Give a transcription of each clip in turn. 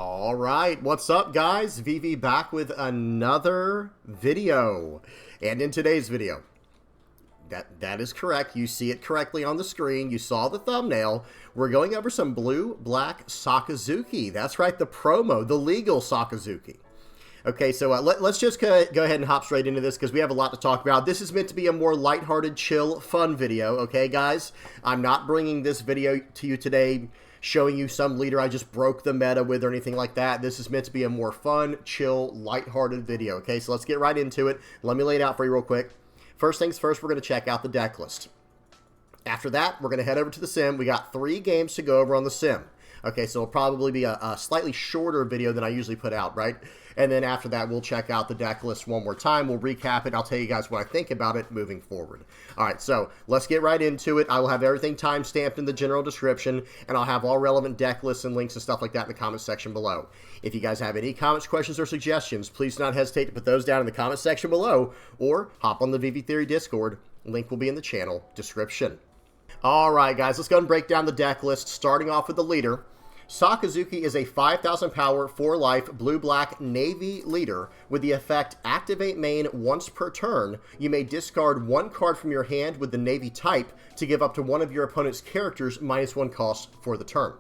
All right, what's up guys? VV back with another video. And in today's video, that is correct. You see it correctly on the screen. You saw the thumbnail. We're going over some blue-black Sakazuki. That's right, the promo, the legal Sakazuki. Okay, so let's just go ahead and hop straight into this because we have a lot to talk about. This is meant to be a more lighthearted, chill, fun video, okay, guys? I'm not bringing this video to you today showing you some leader I just broke the meta with or anything like that. This is meant to be a more fun, chill, lighthearted video, okay? So let's get right into it. Let me lay it out for you real quick. First things first, we're going to check out the deck list. After that, we're going to head over to the sim. We got 3 games to go over on the sim. Okay, so it'll probably be a slightly shorter video than I usually put out, right? And then after that, we'll check out the deck list one more time. We'll recap it. I'll tell you guys what I think about it moving forward. All right, so let's get right into it. I will have everything time-stamped in the general description, and I'll have all relevant deck lists and links and stuff like that in the comment section below. If you guys have any comments, questions, or suggestions, please do not hesitate to put those down in the comment section below, or hop on the VV Theory Discord. Link will be in the channel description. All right, guys, let's go and break down the deck list, starting off with the leader. Sakazuki is a 5,000 power, 4 life, blue-black Navy leader with the effect Activate Main once per turn. You may discard 1 card from your hand with the Navy type to give up to one of your opponent's characters -1 cost for the turn.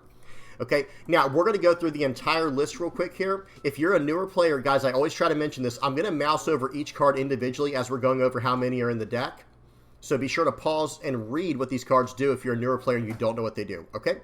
Okay, now we're going to go through the entire list real quick here. If you're a newer player, guys, I always try to mention this. I'm going to mouse over each card individually as we're going over how many are in the deck. So be sure to pause and read what these cards do if you're a newer player and you don't know what they do, okay?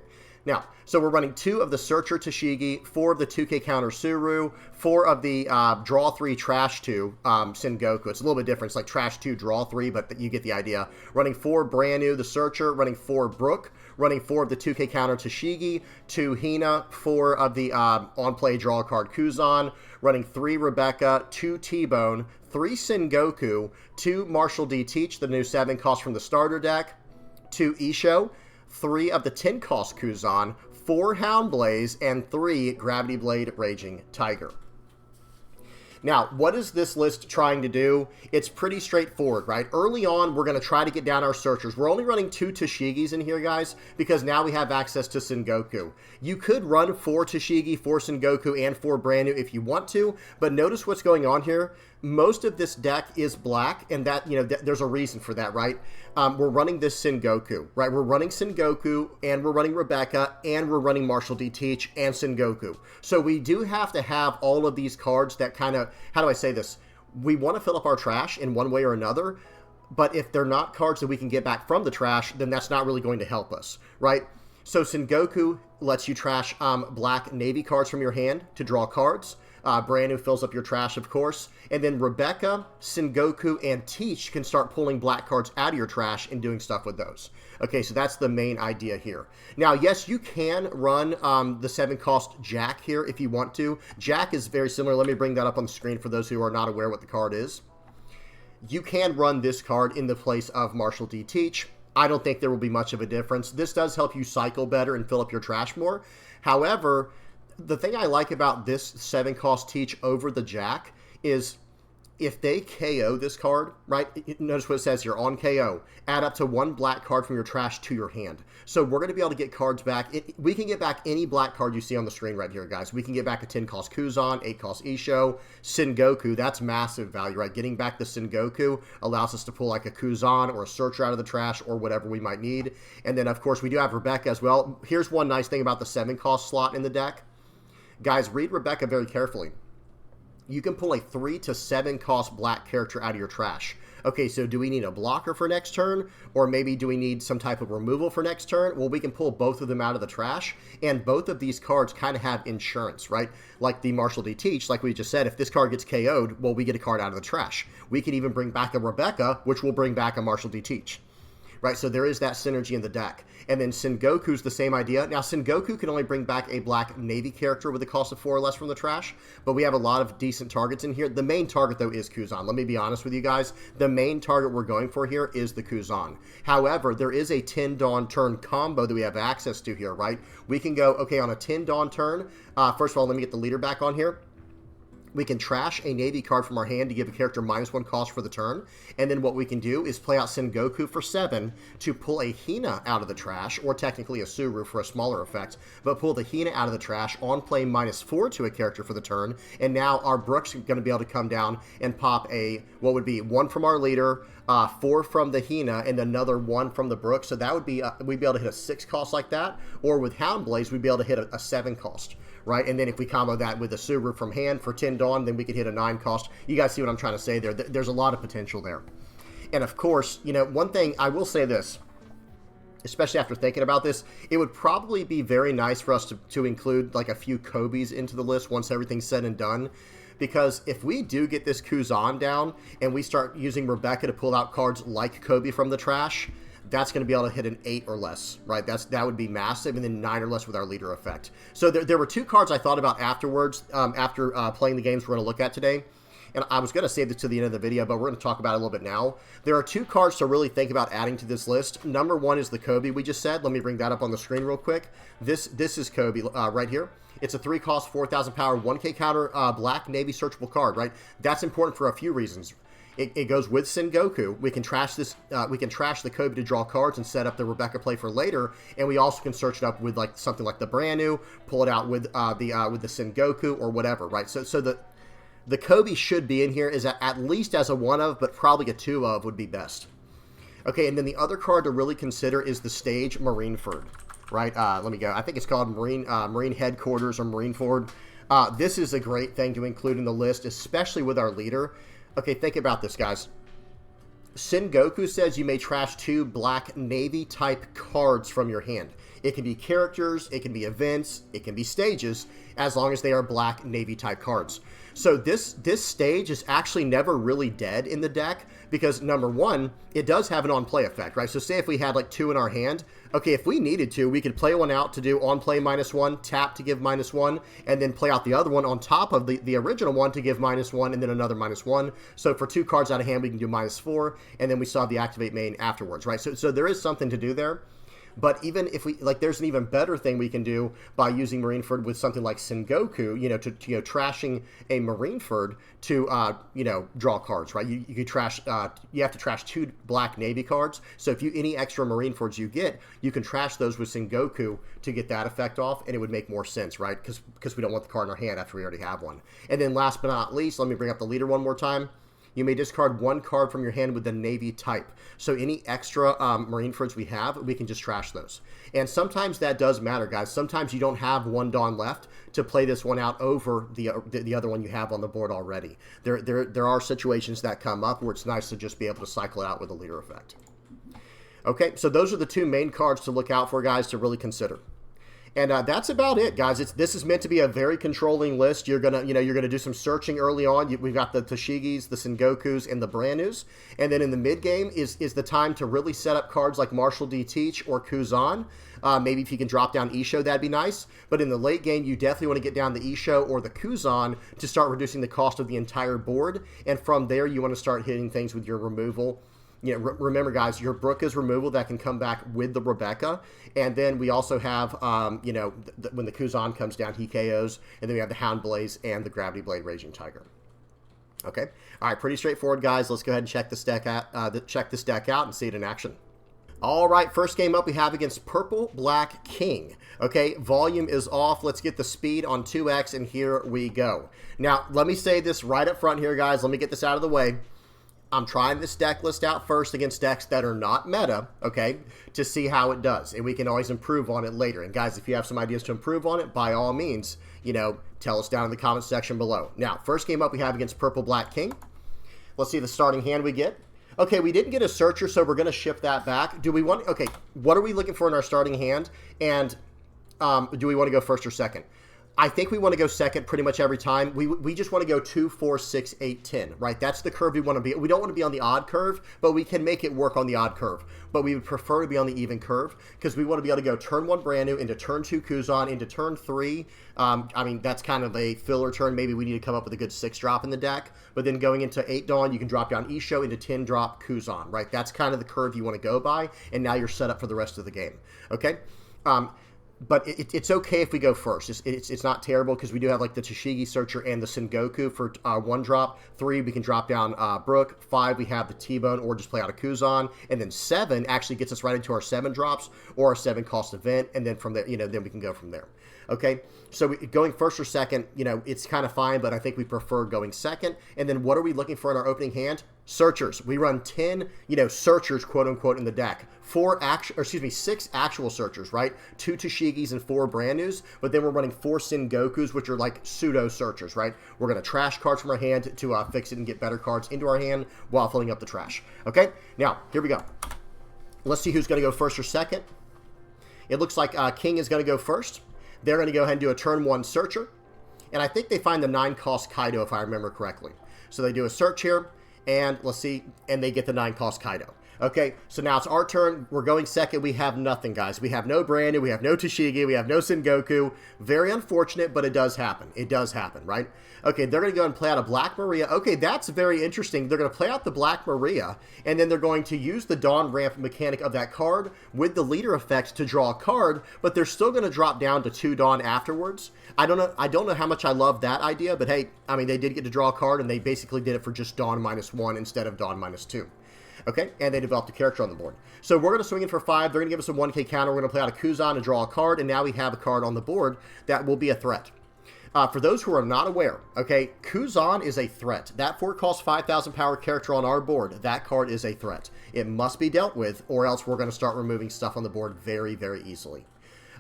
Now, so we're running 2 of the Searcher Tashigi, 4 of the 2K Counter Suru, 4 of the Draw 3 Trash 2 Sengoku. It's a little bit different. It's like Trash 2, Draw 3, but you get the idea. Running 4 brand new, the Searcher, running 4 Brook, running 4 of the 2K Counter Tashigi, 2 Hina, 4 of the on-play draw card Kuzan, running 3 Rebecca, 2 T-Bone, 3 Sengoku, 2 Marshall D. Teach, the new 7 cost from the starter deck, 2 Isho, 3 of the 10 cost Kuzan, 4 Houndblaze, and 3 Gravity Blade Raging Tiger. Now, what is this list trying to do? It's pretty straightforward, right? Early on, we're going to try to get down our Searchers. We're only running 2 Tashigis in here, guys, because now we have access to Sengoku. You could run 4 Tashigi, 4 Sengoku, and 4 brand new if you want to, but notice what's going on here. Most of this deck is black, and that, you know, there's a reason for that, right? We're running this Sengoku, right? We're running Sengoku, and we're running Rebecca, and we're running Marshall D. Teach, and Sengoku. So we do have to have all of these cards that kind of, how do I say this? We want to fill up our trash in one way or another, but if they're not cards that we can get back from the trash, then that's not really going to help us, right? So Sengoku lets you trash black Navy cards from your hand to draw cards. Brand new fills up your trash, of course. And then Rebecca, Sengoku, and Teach can start pulling black cards out of your trash and doing stuff with those. Okay, so that's the main idea here. Now, yes, you can run the 7 cost Jack here if you want to. Jack is very similar. Let me bring that up on the screen for those who are not aware what the card is. You can run this card in the place of Marshall D. Teach. I don't think there will be much of a difference. This does help you cycle better and fill up your trash more. However, the thing I like about this 7 cost Teach over the Jack is if they KO this card, right? Notice what it says here, on KO, add up to 1 black card from your trash to your hand. So we're going to be able to get cards back. We can get back any black card you see on the screen right here, guys. We can get back a 10 cost Kuzan, 8 cost Isho, Sengoku. That's massive value, right? Getting back the Sengoku allows us to pull like a Kuzan or a Searcher out of the trash or whatever we might need. And then, of course, we do have Rebecca as well. Here's one nice thing about the 7 cost slot in the deck. Guys, read Rebecca very carefully. You can pull a 3 to 7 cost black character out of your trash. Okay, so do we need a blocker for next turn? Or maybe do we need some type of removal for next turn? Well, we can pull both of them out of the trash. And both of these cards kind of have insurance, right? Like the Marshall D. Teach, like we just said, if this card gets KO'd, well, we get a card out of the trash. We could even bring back a Rebecca, which will bring back a Marshall D. Teach. Right, so there is that synergy in the deck. And then Sengoku's the same idea. Now, Sengoku can only bring back a black Navy character with a cost of 4 or less from the trash, but we have a lot of decent targets in here. The main target, though, is Kuzan. Let me be honest with you guys. The main target we're going for here is the Kuzan. However, there is a 10 Dawn turn combo that we have access to here, right? We can go, okay, on a 10 Dawn turn, first of all, let me get the leader back on here. we can trash a Navy card from our hand to give a character -1 cost for the turn, and then what we can do is play out Sengoku for 7 to pull a Hina out of the trash, or technically a Suru for a smaller effect, but pull the Hina out of the trash on play -4 to a character for the turn, and now our Brook's going to be able to come down and pop a, what would be 1 from our leader, 4 from the Hina, and another 1 from the Brook, so that would be, we'd be able to hit a 6 cost like that, or with Houndblaze, we'd be able to hit a 7 cost. Right, and then if we combo that with a Suru from hand for 10 Dawn, then we could hit a 9 cost. You guys see what I'm trying to say there? There's a lot of potential there. And of course, you know, one thing, I will say this, especially after thinking about this, it would probably be very nice for us to include like a few Kobes into the list once everything's said and done. Because if we do get this Kuzan down, and we start using Rebecca to pull out cards like Kobe from the trash, that's going to be able to hit an 8 or less, right? That would be massive, and then 9 or less with our leader effect. So there were 2 cards I thought about afterwards, after playing the games we're going to look at today. And I was going to save this to the end of the video, but we're going to talk about it a little bit now. There are 2 cards to really think about adding to this list. Number 1 is the Kobe we just said. Let me bring that up on the screen real quick. This is Kobe right here. It's a 3 cost, 4,000 power, 1k counter, black Navy searchable card, right? That's important for a few reasons. It goes with Sengoku. We can trash this. We can trash the Kobe to draw cards and set up the Rebecca play for later, and we also can search it up with like something like the brand new, pull it out with the Sengoku or whatever, right? So the Kobe should be in here is at least as a 1 of, but probably a 2 of would be best. Okay, and then the other card to really consider is the Stage Marineford, right? Let me go. I think it's called Marine Headquarters or Marineford. This is a great thing to include in the list, especially with our leader. Okay, think about this, guys. Sengoku says you may trash 2 black Navy type cards from your hand. It can be characters, it can be events, it can be stages, as long as they are black Navy type cards. So this stage is actually never really dead in the deck because, number 1, it does have an on-play effect, right? So say if we had like 2 in our hand, okay, if we needed to, we could play one out to do on-play -1, tap to give -1, and then play out the other one on top of the original one to give -1, and then another -1. So for 2 cards out of hand, we can do -4, and then we still have the activate main afterwards, right? So there is something to do there. But even if we, like, there's an even better thing we can do by using Marineford with something like Sengoku, you know, trashing a Marineford to, draw cards, right? You could trash, you have to trash 2 black Navy cards. So if any extra Marinefords you get, you can trash those with Sengoku to get that effect off, and it would make more sense, right? Because we don't want the card in our hand after we already have one. And then last but not least, let me bring up the leader one more time. You may discard 1 card from your hand with the Navy type. So any extra Marinefords we have, we can just trash those. And sometimes that does matter, guys. Sometimes you don't have 1 Dawn left to play this one out over the other one you have on the board already. There are situations that come up where it's nice to just be able to cycle it out with a leader effect. Okay, so those are the 2 main cards to look out for, guys, to really consider. And that's about it, guys. This is meant to be a very controlling list. You're gonna do some searching early on. We've got the Toshigis, the Sengokus, and the brand news. And then in the mid game is the time to really set up cards like Marshall D. Teach or Kuzan. Maybe if you can drop down Isho, that'd be nice. But in the late game, you definitely want to get down the Isho or the Kuzan to start reducing the cost of the entire board. And from there, you want to start hitting things with your removal. You know, remember, guys, your Brook is removal that can come back with the Rebecca. And then we also have, when the Kuzan comes down, he KOs. And then we have the Houndblaze and the Gravity Blade Raging Tiger. Okay. All right, pretty straightforward, guys. Let's go ahead and check this deck out, and see it in action. All right, first game up we have against Purple Black King. Okay, volume is off. Let's get the speed on 2x, and here we go. Now, let me say this right up front here, guys. Let me get this out of the way. I'm trying this deck list out first against decks that are not meta, okay, to see how it does. And we can always improve on it later. And guys, if you have some ideas to improve on it, by all means, tell us down in the comment section below. Now, first game up we have against Purple Black King. Let's see the starting hand we get. Okay, we didn't get a searcher, so we're going to ship that back. Okay, what are we looking for in our starting hand? And do we want to go first or second? I think we want to go second pretty much every time. We just want to go 2, 4, 6, 8, 10, right? That's the curve we want to be. We don't want to be on the odd curve, but we can make it work on the odd curve. But we would prefer to be on the even curve because we want to be able to go turn 1 brand new into turn 2 Kuzan into turn 3. I mean, that's kind of a filler turn. Maybe we need to come up with a good 6 drop in the deck. But then going into 8 Dawn, you can drop down Isho into 10 drop Kuzan, right? That's kind of the curve you want to go by. And now you're set up for the rest of the game, okay? but it's okay if we go first. It's not terrible because we do have like the TCG Searcher and the Sengoku for 1 drop. 3, we can drop down Brook. 5, we have the T-Bone or just play out a Kuzan. And then 7 actually gets us right into our 7 drops or our 7 cost event. And then from there, then we can go from there. Okay, so going first or second, it's kind of fine, but I think we prefer going second. And then what are we looking for in our opening hand? Searchers. We run 10, searchers, quote unquote, in the deck. 6 actual searchers, right? 2 Tashigis and 4 brand news, but then we're running 4 Sengokus, which are like pseudo searchers, right? We're going to trash cards from our hand to fix it and get better cards into our hand while filling up the trash. Okay, now here we go. Let's see who's going to go first or second. It looks like King is going to go first. They're going to go ahead and do a turn 1 searcher. And I think they find the 9 cost Kaido, if I remember correctly. So they do a search here, and let's see, and they get the 9 cost Kaido. Okay, so now it's our turn. We're going second. We have nothing, guys. We have no brand new. We have no Tashigi. We have no Sengoku. Very unfortunate, but it does happen. It does happen, right? Okay, they're going to go and play out a Black Maria. Okay, that's very interesting. They're going to play out the Black Maria, and then they're going to use the Dawn Ramp mechanic of that card with the leader effect to draw a card, but they're still going to drop down to 2 Dawn afterwards. I don't know how much I love that idea, but hey, I mean, they did get to draw a card, and they basically did it for just Dawn -1 instead of Dawn -2. Okay, and they developed a character on the board. So we're going to swing in for 5. They're going to give us a 1K counter. We're going to play out a Kuzan and draw a card, and now we have a card on the board that will be a threat. For those who are not aware, okay, Kuzan is a threat. That 4 cost 5,000 power character on our board, that card is a threat. It must be dealt with, or else we're going to start removing stuff on the board very, very easily.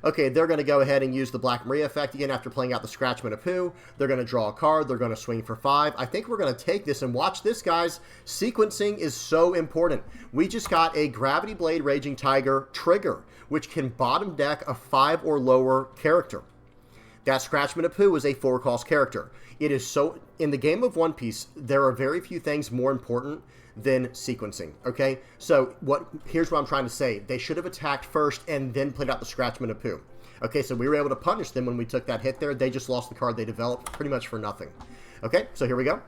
Okay, they're going to go ahead and use the Black Maria effect again after playing out the Scratchman of Pooh. They're going to draw a card. They're going to swing for 5. I think we're going to take this and watch this, guys. Sequencing is so important. We just got a Gravity Blade Raging Tiger trigger, which can bottom deck a 5 or lower character. That Scratchman of Pooh is a 4-cost character. It is so... In the game of One Piece, there are very few things more important than sequencing, okay? So here's what I'm trying to say. They should have attacked first and then played out the Scratchman of Pooh. Okay, so we were able to punish them when we took that hit there. They just lost the card they developed pretty much for nothing. Okay, so here we go.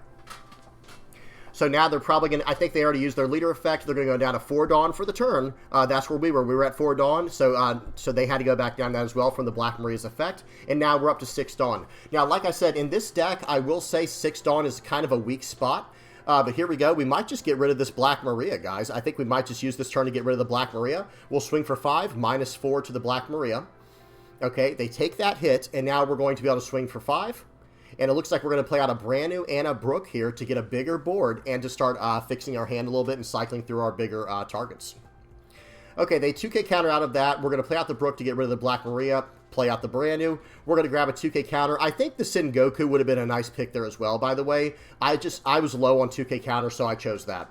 So now they're probably going to... I think they already used their leader effect. They're going to go down to 4 Dawn for the turn. That's where we were. We were at 4 Dawn, so they had to go back down that as well from the Black Maria's effect. And now we're up to 6 Dawn. Now, like I said, in this deck, I will say 6 Dawn is kind of a weak spot. But here we go. We might just get rid of this Black Maria, guys. I think we might just use this turn to get rid of the Black Maria. We'll swing for 5, -4 to the Black Maria. Okay, they take that hit, and now we're going to be able to swing for 5. And it looks like we're going to play out a brand new Anna Brook here to get a bigger board and to start fixing our hand a little bit and cycling through our bigger targets. Okay, they 2K counter out of that. We're going to play out the Brook to get rid of the Black Maria, play out the brand new. We're going to grab a 2K counter. I think the Sengoku would have been a nice pick there as well, by the way. I was low on 2K counter, so I chose that.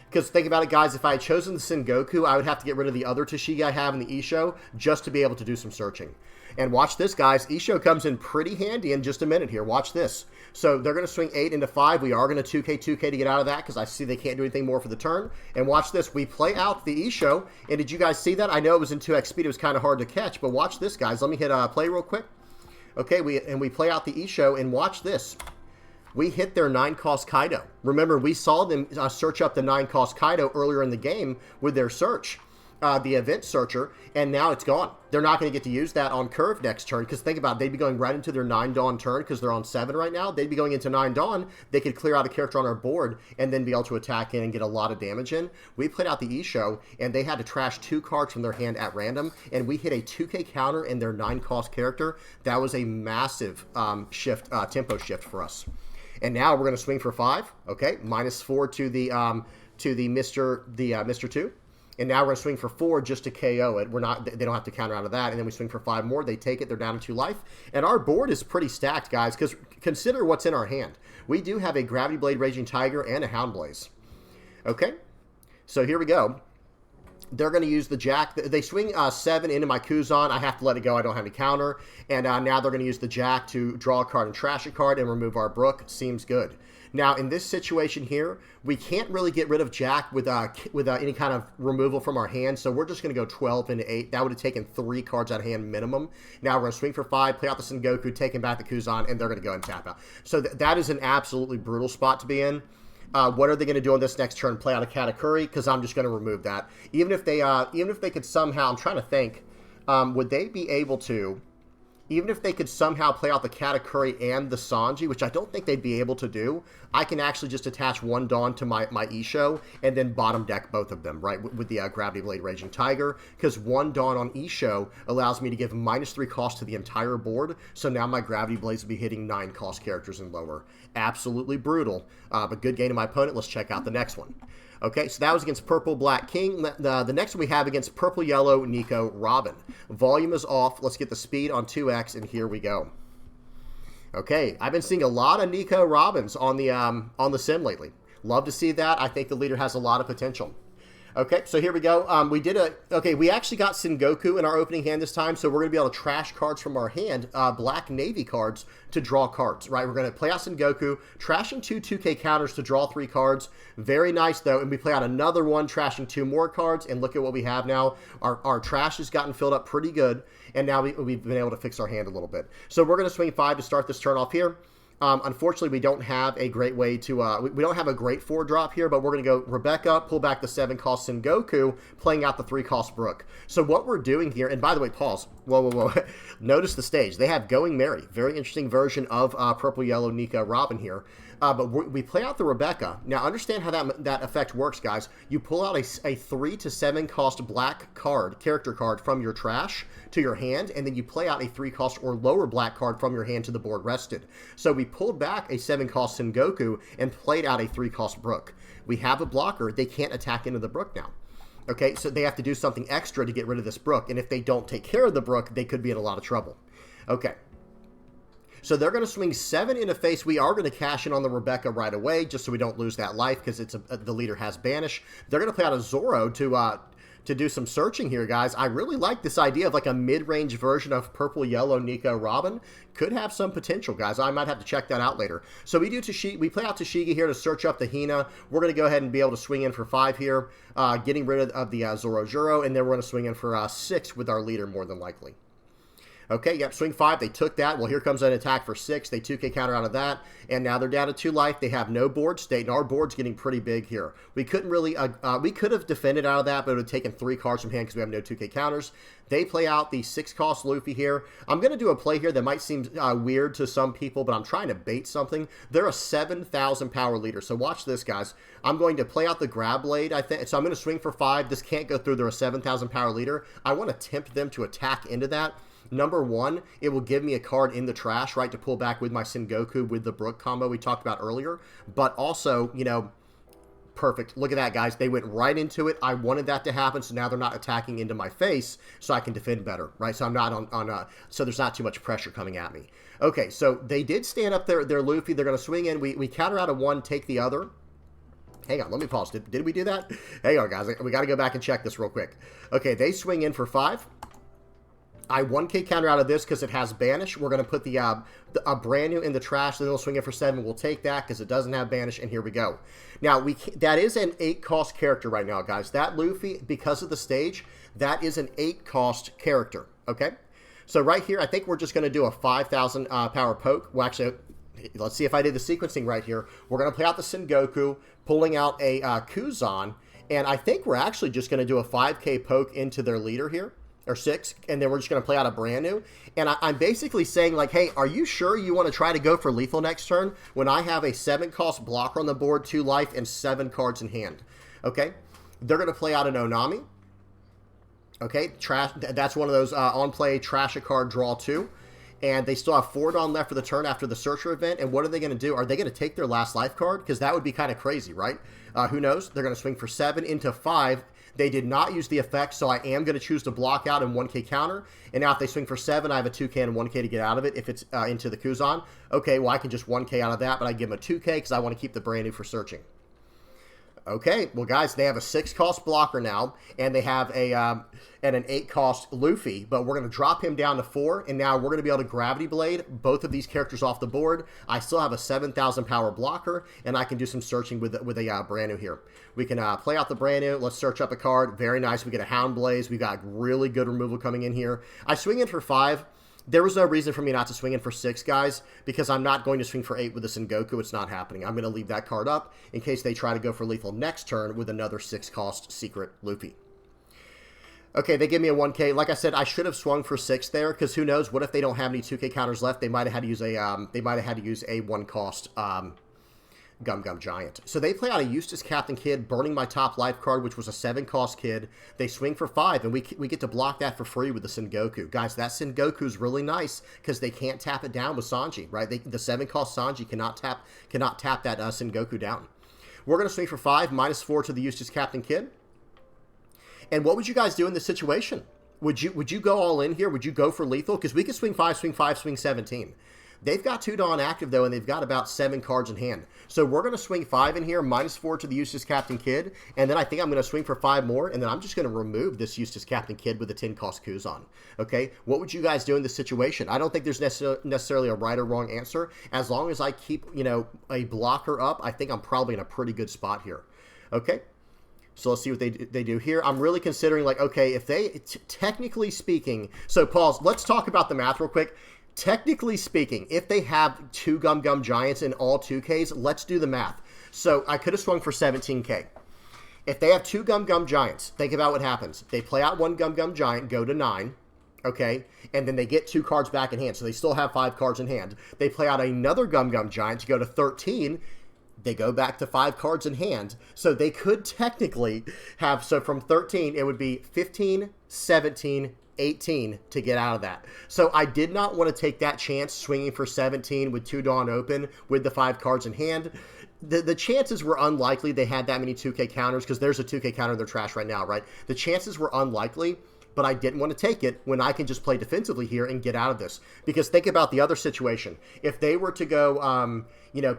Because think about it, guys, if I had chosen the Sengoku, I would have to get rid of the other Tashigi I have in the Isho just to be able to do some searching. And watch this, guys. Isho comes in pretty handy in just a minute here. Watch this. So they're going to swing 8 into 5. We are going to 2K to get out of that because I see they can't do anything more for the turn. And watch this. We play out the Isho. And did you guys see that? I know it was in 2x speed. It was kind of hard to catch. But watch this, guys. Let me hit play real quick. Okay, we play out the Isho. And watch this. We hit their 9-cost Kaido. Remember, we saw them search up the 9-cost Kaido earlier in the game with their search. The event searcher, and now it's gone. They're not going to get to use that on curve next turn, because think about it, they'd be going right into their 9 Dawn turn, because they're on 7 right now. They'd be going into 9 Dawn. They could clear out a character on our board, and then be able to attack in and get a lot of damage in. We played out the Isho, and they had to trash 2 cards from their hand at random, and we hit a 2K counter in their 9-cost character. That was a massive tempo shift for us. And now we're going to swing for 5, okay? -4 to the Mr. 2. And now we're going to swing for 4 just to KO it. They don't have to counter out of that. And then we swing for 5 more. They take it. They're down to 2 life. And our board is pretty stacked, guys, because consider what's in our hand. We do have a Gravity Blade Raging Tiger and a Hound Blaze. Okay? So here we go. They're going to use the Jack. They swing 7 into my Kuzan. I have to let it go. I don't have any counter. And now they're going to use the Jack to draw a card and trash a card and remove our Brook. Seems good. Now, in this situation here, we can't really get rid of Jack with any kind of removal from our hand, so we're just going to go 12 into 8. That would have taken 3 cards out of hand minimum. Now we're going to swing for 5, play out the Sengoku, taking back the Kuzan, and they're going to go and tap out. So that is an absolutely brutal spot to be in. What are they going to do on this next turn? Play out a Katakuri? Because I'm just going to remove that. Even if they could somehow, I'm trying to think. would they be able to, even if they could somehow play out the Katakuri and the Sanji, which I don't think they'd be able to do, I can actually just attach one Dawn to my Isho and then bottom deck both of them, right, with the Gravity Blade Raging Tiger, because one Dawn on Isho allows me to give -3 cost to the entire board, so now my Gravity Blades will be hitting 9 cost characters and lower. Absolutely brutal, but good game to my opponent. Let's check out the next one. Okay, so that was against Purple Black King. The next one we have against Purple Yellow Nico Robin. Volume is off. Let's get the speed on 2x, and here we go. Okay, I've been seeing a lot of Nico Robins on the sim lately. Love to see that. I think the leader has a lot of potential. Okay, so here we go. We actually got Sengoku in our opening hand this time, so we're going to be able to trash cards from our hand, Black Navy cards, to draw cards, right? We're going to play out Sengoku, trashing 2 2K counters to draw 3 cards. Very nice, though, and we play out another one, trashing 2 more cards, and look at what we have now. Our trash has gotten filled up pretty good, and now we've been able to fix our hand a little bit. So we're going to swing 5 to start this turn off here. Unfortunately, we don't have a great way to, we don't have a great 4-drop here, but we're going to go Rebecca, pull back the 7-cost Sengoku, playing out the 3-cost Brook. So what we're doing here, and by the way, pause. Whoa. Notice the stage. They have Going Merry. Very interesting version of Purple Yellow Nico Robin here. But we play out the Rebecca. Now, understand how that effect works, guys. You pull out a 3 to 7 cost black card, character card, from your trash to your hand, and then you play out a 3 cost or lower black card from your hand to the board rested. So we pulled back a 7 cost Sengoku and played out a 3 cost Brook. We have a blocker. They can't attack into the Brook now. Okay, so they have to do something extra to get rid of this Brook, and if they don't take care of the Brook, they could be in a lot of trouble. Okay. So they're going to swing 7 into face. We are going to cash in on the Rebecca right away, just so we don't lose that life, because the leader has Banish. They're going to play out a Zoro to do some searching here, guys. I really like this idea of like a mid-range version of Purple Yellow Nico Robin. Could have some potential, guys. I might have to check that out later. So we play out Tashigi here to search up the Hina. We're going to go ahead and be able to swing in for 5 here, getting rid of the Zoro Juro, and then we're going to swing in for 6 with our leader more than likely. Okay, yep, swing 5. They took that. Well, here comes an attack for 6. They 2K counter out of that, and now they're down to 2 life. They have no board state, and our board's getting pretty big here. We couldn't really, we could have defended out of that, but it would have taken 3 cards from hand because we have no 2K counters. They play out the 6-cost Luffy here. I'm going to do a play here that might seem weird to some people, but I'm trying to bait something. They're a 7,000 power leader, so watch this, guys. I'm going to play out the Grab Blade, I think. So I'm going to swing for 5. This can't go through. They're a 7,000 power leader. I want to tempt them to attack into that. Number 1, it will give me a card in the trash, right, to pull back with my Sengoku with the Brook combo we talked about earlier. But also, you know, perfect. Look at that, guys. They went right into it. I wanted that to happen, so now they're not attacking into my face, so I can defend better, right? So I'm not so there's not too much pressure coming at me. Okay, so they did stand up their Luffy. They're going to swing in. We counter out a 1, take the other. Hang on, let me pause. Did we do that? Hang on, guys. We got to go back and check this real quick. Okay, they swing in for 5. I 1K counter out of this because it has Banish. We're going to put a brand new in the trash. Then they'll swing it for 7. We'll take that because it doesn't have Banish, and here we go. Now, that is an 8-cost character right now, guys. That Luffy, because of the stage, that is an 8-cost character, okay? So right here, I think we're just going to do a 5,000 power poke. Well, actually, let's see if I did the sequencing right here. We're going to play out the Sengoku, pulling out a Kuzan, and I think we're actually just going to do a 5K poke into their leader here. Or 6, and then we're just going to play out a brand new. And I'm basically saying, like, hey, are you sure you want to try to go for lethal next turn when I have a 7-cost blocker on the board, 2 life, and 7 cards in hand? Okay? They're going to play out an Onami. Okay? Trash. That's one of those on-play trash a card, draw 2. And they still have 4 Dawn left for the turn after the Searcher event. And what are they going to do? Are they going to take their last life card? Because that would be kind of crazy, right? Who knows? They're going to swing for 7 into 5. They did not use the effect, so I am going to choose to block out and 1K counter. And now if they swing for 7, I have a 2K and 1K to get out of it if it's into the Kuzan. Okay, well, I can just 1K out of that, but I give them a 2K because I want to keep the brand new for searching. Okay, well, guys, they have a 6-cost blocker now, and they have an 8-cost Luffy, but we're going to drop him down to 4, and now we're going to be able to Gravity Blade both of these characters off the board. I still have a 7,000 power blocker, and I can do some searching with a brand new here. We can play out the brand new. Let's search up a card. Very nice. We get a Hound Blaze. We got really good removal coming in here. I swing in for 5. There was no reason for me not to swing in for 6, guys, because I'm not going to swing for 8 with the Sengoku. It's not happening. I'm going to leave that card up in case they try to go for lethal next turn with another 6-cost secret Luffy. Okay, they give me a 1K. Like I said, I should have swung for 6 there, because who knows? What if they don't have any 2K counters left? They might have had to use a 1-cost Gum Giant. So they play out a Eustace Captain Kid, burning my top life card, which was a 7-cost kid. They swing for 5, and we get to block that for free with the Sengoku. Guys, that Sengoku's really nice, because they can't tap it down with Sanji, right? The 7-cost Sanji cannot tap that Sengoku down. We're going to swing for 5, -4 to the Eustace Captain Kid. And what would you guys do in this situation? Would you go all in here? Would you go for lethal? Because we could swing 5, swing 17. They've got 2 Dawn active, though, and they've got about 7 cards in hand. So we're going to swing 5 in here, -4 to the Eustace Captain Kid, and then I think I'm going to swing for 5 more, and then I'm just going to remove this Eustace Captain Kid with a 10-cost Kuzan. Okay? What would you guys do in this situation? I don't think there's necessarily a right or wrong answer. As long as I keep, a blocker up, I think I'm probably in a pretty good spot here. Okay? So let's see what they do here. I'm really considering, like, okay, if they, technically speaking, so pause, let's talk about the math real quick. Technically speaking, if they have 2 Gum Giants in all 2Ks, let's do the math. So I could have swung for 17K. If they have 2 Gum Giants, think about what happens. They play out 1 Gum Giant, go to 9, okay? And then they get 2 cards back in hand, so they still have 5 cards in hand. They play out another Gum Giant to go to 13. They go back to 5 cards in hand. So they could technically have, so from 13, it would be 15, 17, 18 to get out of that. So I did not want to take that chance swinging for 17 with 2 Dawn open with the 5 cards in hand. The chances were unlikely they had that many 2K counters, because there's a 2K counter in their trash right now, right? The chances were unlikely, but I didn't want to take it when I can just play defensively here and get out of this. Because think about the other situation. If they were to go,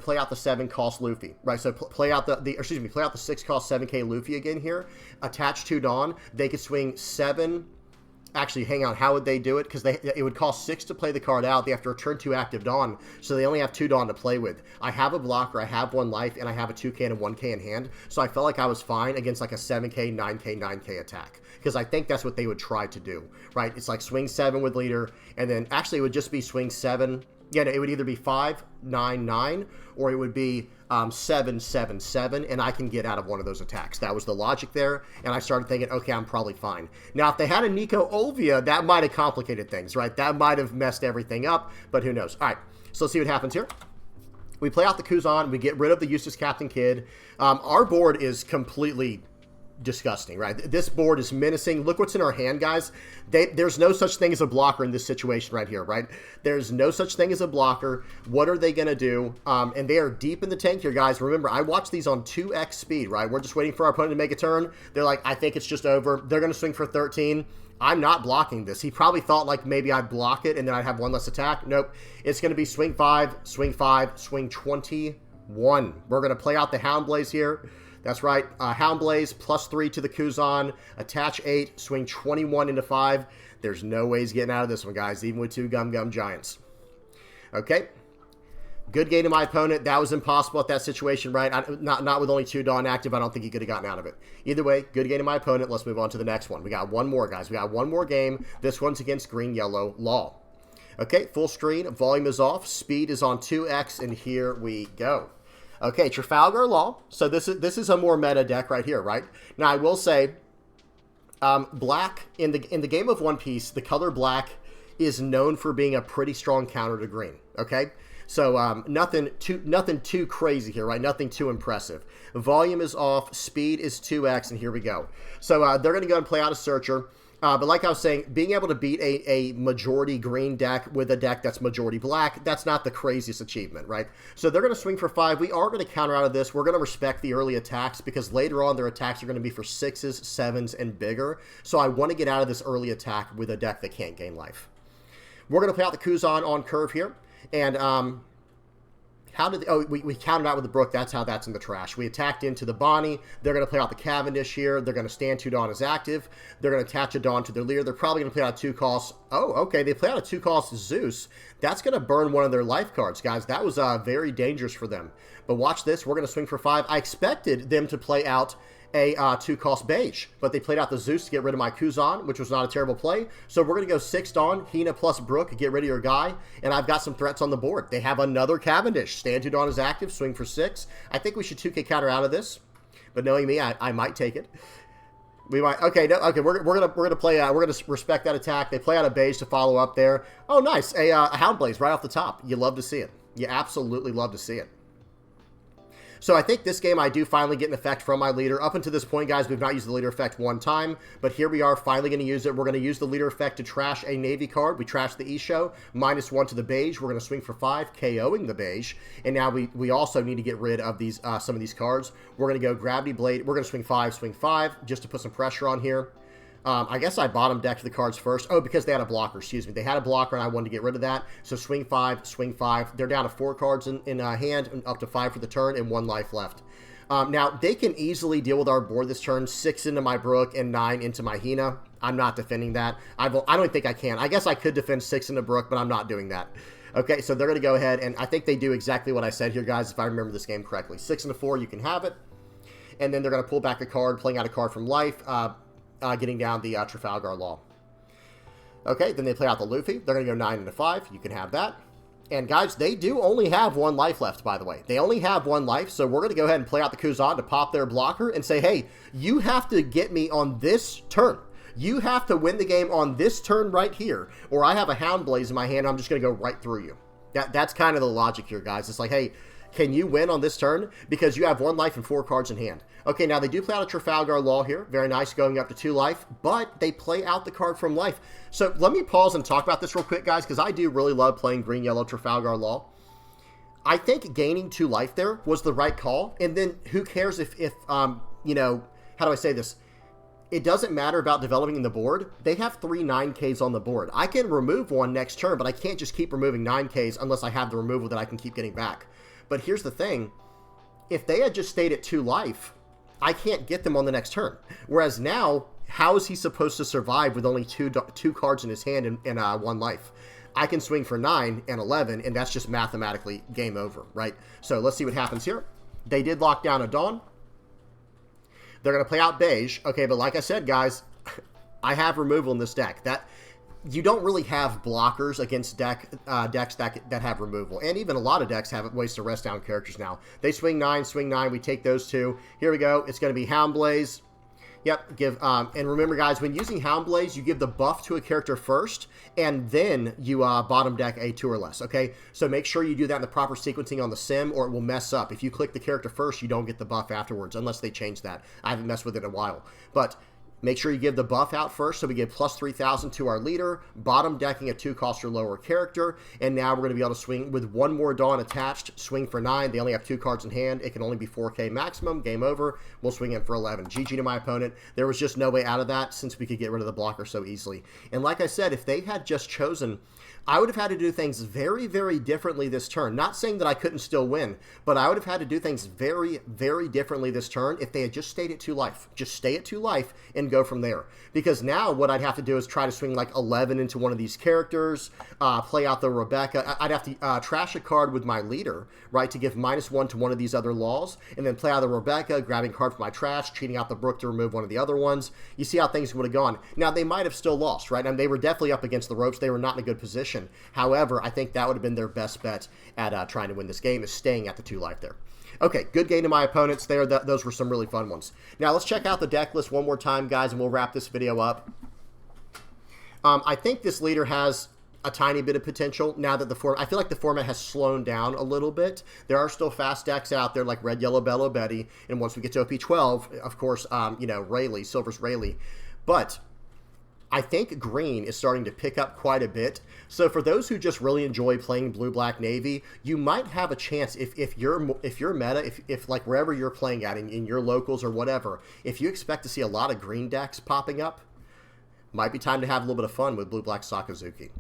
play out the 7-cost Luffy, right? So play out the 6-cost 7K Luffy again here, attach 2 Dawn, they could swing 7. Actually, hang on. How would they do it? Because it would cost 6 to play the card out. They have to return 2 active Dawn, so they only have 2 Dawn to play with. I have a blocker, I have 1 life, and I have a 2K and a 1K in hand, so I felt like I was fine against like a 7K, 9K, 9K attack. Because I think that's what they would try to do, right? It's like swing 7 with leader, and then actually it would just be swing 7. Yeah, no, it would either be 5, 9, 9, or it would be 7, 7, 7, and I can get out of one of those attacks. That was the logic there, and I started thinking, okay, I'm probably fine. Now, if they had a Nico Olvia, that might have complicated things, right? That might have messed everything up, but who knows? All right, so let's see what happens here. We play out the Kuzan, we get rid of the Eustace Captain Kid. Our board is completely disgusting, right? This board is menacing. Look what's in our hand, guys. There's no such thing as a blocker in this situation right here, right? There's no such thing as a blocker. What are they going to do? And they are deep in the tank here, guys. Remember, I watched these on 2x speed, right? We're just waiting for our opponent to make a turn. They're like, I think it's just over. They're going to swing for 13. I'm not blocking this. He probably thought like maybe I'd block it and then I'd have 1 less attack. Nope. It's going to be swing 5, swing 21. We're going to play out the Hound Blaze here. That's right, Hound Blaze, +3 to the Kuzan, attach 8, swing 21 into 5. There's no ways getting out of this one, guys, even with 2 Gum Giants. Okay, good game to my opponent. That was impossible at that situation, right? Not with only 2 Dawn active. I don't think he could have gotten out of it. Either way, good game to my opponent. Let's move on to the next one. We got one more, guys. We got one more game. This one's against GY Law. Okay, full screen, volume is off, speed is on 2x, and here we go. Okay, Trafalgar Law. So this is a more meta deck right here, right? Now I will say, black in the game of One Piece, the color black is known for being a pretty strong counter to green. Okay, so nothing too crazy here, right? Nothing too impressive. Volume is off, speed is 2x, and here we go. So they're going to go and play out a Searcher. But like I was saying, being able to beat a majority green deck with a deck that's majority black, that's not the craziest achievement, right? So they're going to swing for 5. We are going to counter out of this. We're going to respect the early attacks because later on their attacks are going to be for 6s, 7s, and bigger. So I want to get out of this early attack with a deck that can't gain life. We're going to play out the Kuzan on curve here. And how did we counted out with the Brook. That's how that's in the trash. We attacked into the Bonnie. They're going to play out the Cavendish here. They're going to stand 2 Dawn as active. They're going to attach a Dawn to their leader. They're probably going to play out a 2 cost. Oh, okay. They play out a 2 cost Zeus. That's going to burn one of their life cards, guys. That was very dangerous for them. But watch this. We're going to swing for 5. I expected them to play out a 2 cost Beige, but they played out the Zeus to get rid of my Kuzan, which was not a terrible play. So we're going to go 6 Dawn, Hina plus Brook, get rid of your guy, and I've got some threats on the board. They have another Cavendish. Stand 2 Dawn is active, swing for 6. I think we should 2K counter out of this, but knowing me, I might take it. We might. Okay, no, okay. We're gonna play. We're gonna respect that attack. They play out a beige to follow up there. Oh, nice. A Hound Blaze right off the top. You love to see it. You absolutely love to see it. So I think this game I do finally get an effect from my leader. Up until this point, guys, we've not used the leader effect one time, but here we are finally going to use it. We're going to use the leader effect to trash a Navy card. We trashed the E-Show, -1 to the beige. We're going to swing for 5, KOing the beige. And now we also need to get rid of these some of these cards. We're going to go Gravity Blade. We're going to swing 5, just to put some pressure on here. I guess I bottom decked the cards first. Oh, because they had a blocker, excuse me. They had a blocker, and I wanted to get rid of that. So swing 5. They're down to 4 cards in hand, and up to 5 for the turn, and 1 life left. Now, they can easily deal with our board this turn. 6 into my Brook and 9 into my Hina. I'm not defending that. I don't think I can. I guess I could defend 6 into Brook, but I'm not doing that. Okay, so they're going to go ahead, and I think they do exactly what I said here, guys, if I remember this game correctly. 6 into 4, you can have it. And then they're going to pull back a card, playing out a card from life, getting down the Trafalgar Law. Okay, then they play out the Luffy. They're going to go 9 into 5. You can have that. And guys, they do only have 1 life left, by the way. They only have 1 life, so we're going to go ahead and play out the Kuzan to pop their blocker and say, hey, you have to get me on this turn. You have to win the game on this turn right here, or I have a Hound Blaze in my hand, I'm just going to go right through you. That's kind of the logic here, guys. It's like, hey, can you win on this turn? Because you have 1 life and 4 cards in hand. Okay, now they do play out a Trafalgar Law here. Very nice, going up to 2 life. But they play out the card from life. So let me pause and talk about this real quick, guys, because I do really love playing green-yellow Trafalgar Law. I think gaining 2 life there was the right call. And then who cares if you know, how do I say this? It doesn't matter about developing the board. They have 3 9Ks on the board. I can remove 1 next turn, but I can't just keep removing 9Ks unless I have the removal that I can keep getting back. But here's the thing. If they had just stayed at 2 life, I can't get them on the next turn. Whereas now, how is he supposed to survive with only two cards in his hand and 1 life? I can swing for 9 and 11, and that's just mathematically game over, right? So let's see what happens here. They did lock down a Dawn. They're going to play out beige. Okay, but like I said, guys, I have removal in this deck. You don't really have blockers against decks that have removal. And even a lot of decks have ways to rest down characters now. They swing 9, we take those 2. Here we go. It's going to be Hound Blaze. Yep, and remember, guys, when using Hound Blaze, you give the buff to a character first, and then you bottom deck a 2 or less, okay? So make sure you do that in the proper sequencing on the sim, or it will mess up. If you click the character first, you don't get the buff afterwards, unless they change that. I haven't messed with it in a while. But make sure you give the buff out first, so we give plus 3,000 to our leader, bottom decking a 2-cost or lower character, and now we're going to be able to swing with 1 more Dawn attached, swing for 9. They only have 2 cards in hand. It can only be 4K maximum. Game over. We'll swing in for 11. GG to my opponent. There was just no way out of that since we could get rid of the blocker so easily. And like I said, if they had just chosen, I would have had to do things very, very differently this turn. Not saying that I couldn't still win, but I would have had to do things very, very differently this turn if they had just stayed at 2 life. Just stay at 2 life and go from there. Because now what I'd have to do is try to swing like 11 into one of these characters, play out the Rebecca. I'd have to trash a card with my leader, right, to give -1 to one of these other laws, and then play out the Rebecca, grabbing a card from my trash, cheating out the Brook to remove one of the other ones. You see how things would have gone. Now, they might have still lost, right? I mean, they were definitely up against the ropes. They were not in a good position. However, I think that would have been their best bet at trying to win this game, is staying at the 2 life there. Okay, good game to my opponents there. Those were some really fun ones. Now, let's check out the deck list one more time, guys, and we'll wrap this video up. I think this leader has a tiny bit of potential now that I feel like the format has slowed down a little bit. There are still fast decks out there like Red, Yellow, Bello, Betty, and once we get to OP12, of course, you know, Rayleigh, Silver's Rayleigh. But I think green is starting to pick up quite a bit. So for those who just really enjoy playing blue, black, navy, you might have a chance if you're meta, if like wherever you're playing at in your locals or whatever, if you expect to see a lot of green decks popping up, might be time to have a little bit of fun with blue, black, Sakazuki.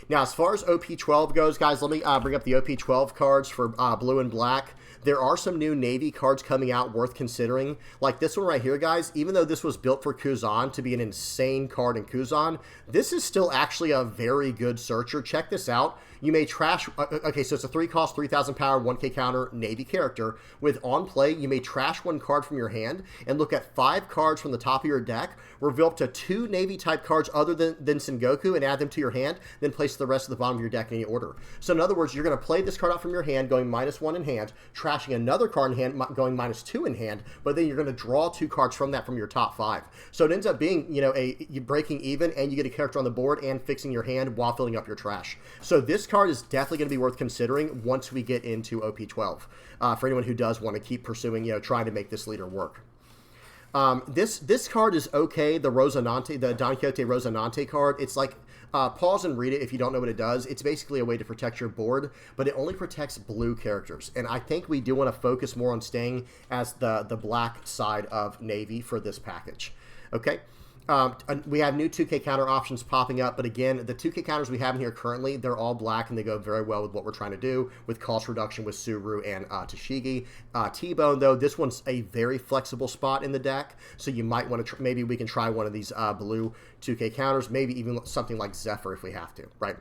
Now, as far as OP12 goes, guys, let me bring up the OP12 cards for blue and black. There are some new Navy cards coming out worth considering. Like this one right here, guys. Even though this was built for Kuzan to be an insane card in Kuzan, this is still actually a very good searcher. Check this out. You may trash, okay, so it's a 3-cost, 3,000 power, 1k counter Navy character. With on play, you may trash 1 card from your hand and look at 5 cards from the top of your deck, reveal up to 2 Navy type cards other than Sengoku and add them to your hand, then place the rest of the bottom of your deck in any order. So in other words, you're going to play this card out from your hand, going -1 in hand, trashing another card in hand, going -2 in hand, but then you're going to draw 2 cards from that from your top 5. So it ends up being, you know, you breaking even, and you get a character on the board and fixing your hand while filling up your trash. So this card is definitely going to be worth considering once we get into OP12, for anyone who does want to keep pursuing, you know, trying to make this leader work. This card is okay, the Rosinante, the Don Quixote Rosinante card. It's like, pause and read it if you don't know what it does. It's basically a way to protect your board, but it only protects blue characters. And I think we do want to focus more on staying as the black side of Navy for this package. Okay? We have new 2K counter options popping up, but again, the 2K counters we have in here currently, they're all black, and they go very well with what we're trying to do with cost reduction with Suru and Tashigi. T-Bone, though, this one's a very flexible spot in the deck, so you might want to, maybe we can try one of these blue 2K counters, maybe even something like Zephyr if we have to, right?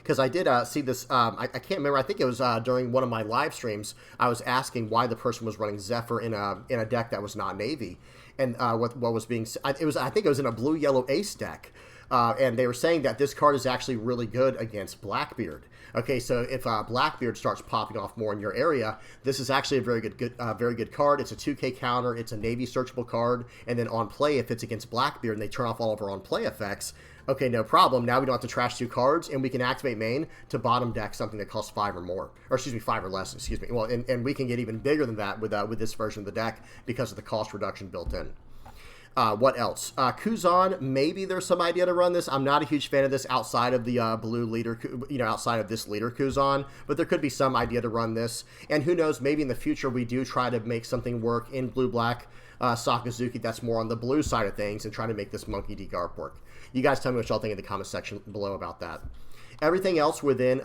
Because I did see this, I can't remember, I think it was during one of my live streams, I was asking why the person was running Zephyr in a deck that was not Navy. And what was being, I think it was in a blue-yellow ace deck, and they were saying that this card is actually really good against Blackbeard. Okay, so if Blackbeard starts popping off more in your area, this is actually a very good card. It's a 2K counter, it's a Navy searchable card, and then on play, if it's against Blackbeard and they turn off all of our on play effects, okay, no problem. Now we don't have to trash 2 cards, and we can activate main to bottom deck something that costs 5 or more. Or, excuse me, 5 or less, excuse me. Well, and we can get even bigger than that with this version of the deck because of the cost reduction built in. What else? Kuzan, maybe there's some idea to run this. I'm not a huge fan of this outside of the blue leader, you know, outside of this leader Kuzan, but there could be some idea to run this. And who knows, maybe in the future we do try to make something work in blue-black Sakazuki that's more on the blue side of things and try to make this Monkey D. Garp work. You guys tell me what y'all think in the comment section below about that. Everything else within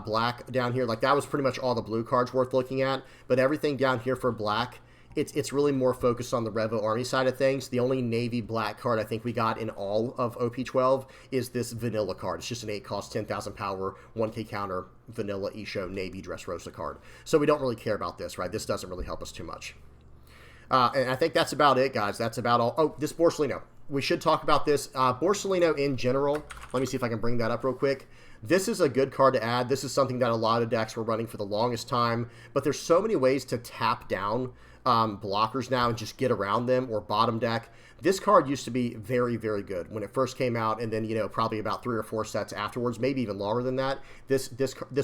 black down here, like that was pretty much all the blue cards worth looking at, but everything down here for black, it's really more focused on the Revo Army side of things. The only Navy black card I think we got in all of OP12 is this vanilla card. It's just an 8-cost, 10,000 power, 1K counter, vanilla Isho Navy Dressrosa card. So we don't really care about this, right? This doesn't really help us too much. And I think that's about it, guys. That's about all. Oh, this Borsellino. We should talk about this. Borsellino in general, let me see if I can bring that up real quick. This is a good card to add. This is something that a lot of decks were running for the longest time, but there's so many ways to tap down blockers now and just get around them or bottom deck. This card used to be very, very good when it first came out, and then, you know, probably about 3 or 4 sets afterwards, maybe even longer than that. This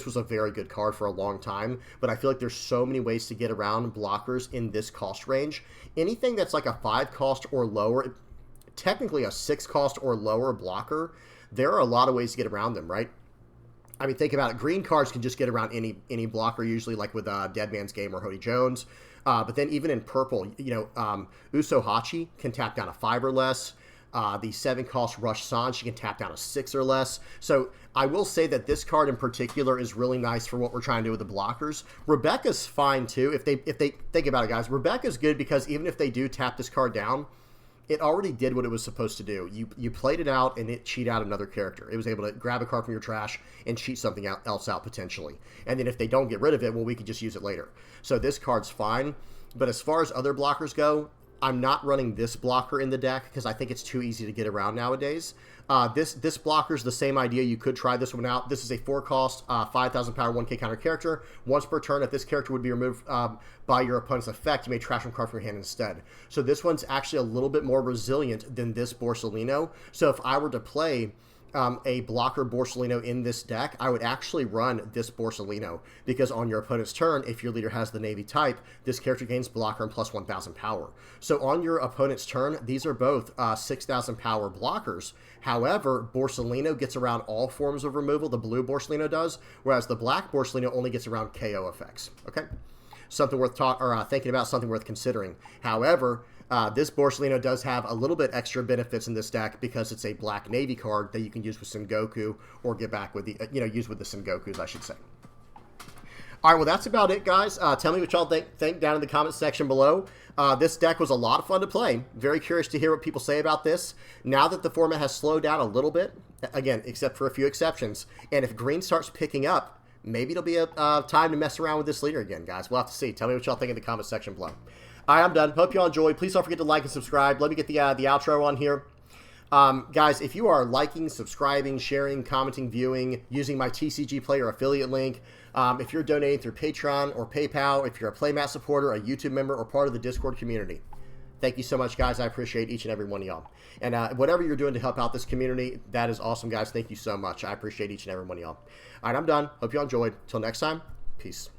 was a very good card for a long time, but I feel like there's so many ways to get around blockers in this cost range. Anything that's like a 5-cost or lower, technically a 6-cost or lower blocker, there are a lot of ways to get around them, right? I mean, think about it. Green cards can just get around any blocker, usually, like with Dead Man's Game or Hody Jones. But then even in purple, you know, Uso Hachi can tap down a 5 or less. The 7-cost Rush San, she can tap down a 6 or less. So I will say that this card in particular is really nice for what we're trying to do with the blockers. Rebecca's fine too. If they think about it, guys, Rebecca's good because even if they do tap this card down, it already did what it was supposed to do. You played it out, and it cheat out another character. It was able to grab a card from your trash and cheat something else out potentially. And then if they don't get rid of it, well, we could just use it later. So this card's fine. But as far as other blockers go, I'm not running this blocker in the deck because I think it's too easy to get around nowadays. This blocker is the same idea. You could try this one out. This is a 4-cost, 5,000 power, 1K counter character. Once per turn, if this character would be removed by your opponent's effect, you may trash one card from your hand instead. So this one's actually a little bit more resilient than this Borsellino. So if I were to play a blocker Borsellino in this deck, I would actually run this Borsellino because on your opponent's turn, if your leader has the Navy type, this character gains blocker and plus 1,000 power. So on your opponent's turn, these are both 6,000 power blockers. However, Borsellino gets around all forms of removal, the blue Borsellino does, whereas the black Borsellino only gets around KO effects. Okay? Something worth thinking about, something worth considering. However, this Borsellino does have a little bit extra benefits in this deck because it's a black Navy card that you can use with Sengoku or get back with the, use with the Sengokus, I should say. All right, well, that's about it, guys. Tell me what y'all think down in the comment section below. This deck was a lot of fun to play. Very curious to hear what people say about this. Now that the format has slowed down a little bit, Again, except for a few exceptions. And if green starts picking up, maybe it'll be a time to mess around with this leader again, guys. We'll have to see. Tell me what y'all think in the comment section below. All right, I'm done. Hope y'all enjoyed. Please don't forget to like and subscribe. Let me get the outro on here. Guys, if you are liking, subscribing, sharing, commenting, viewing, using my TCG Player affiliate link, if you're donating through Patreon or PayPal, if you're a Playmat supporter, a YouTube member, or part of the Discord community, thank you so much, guys. I appreciate each and every one of y'all. And whatever you're doing to help out this community, that is awesome, guys. Thank you so much. I appreciate each and every one of y'all. All right, I'm done. Hope y'all enjoyed. Till next time, peace.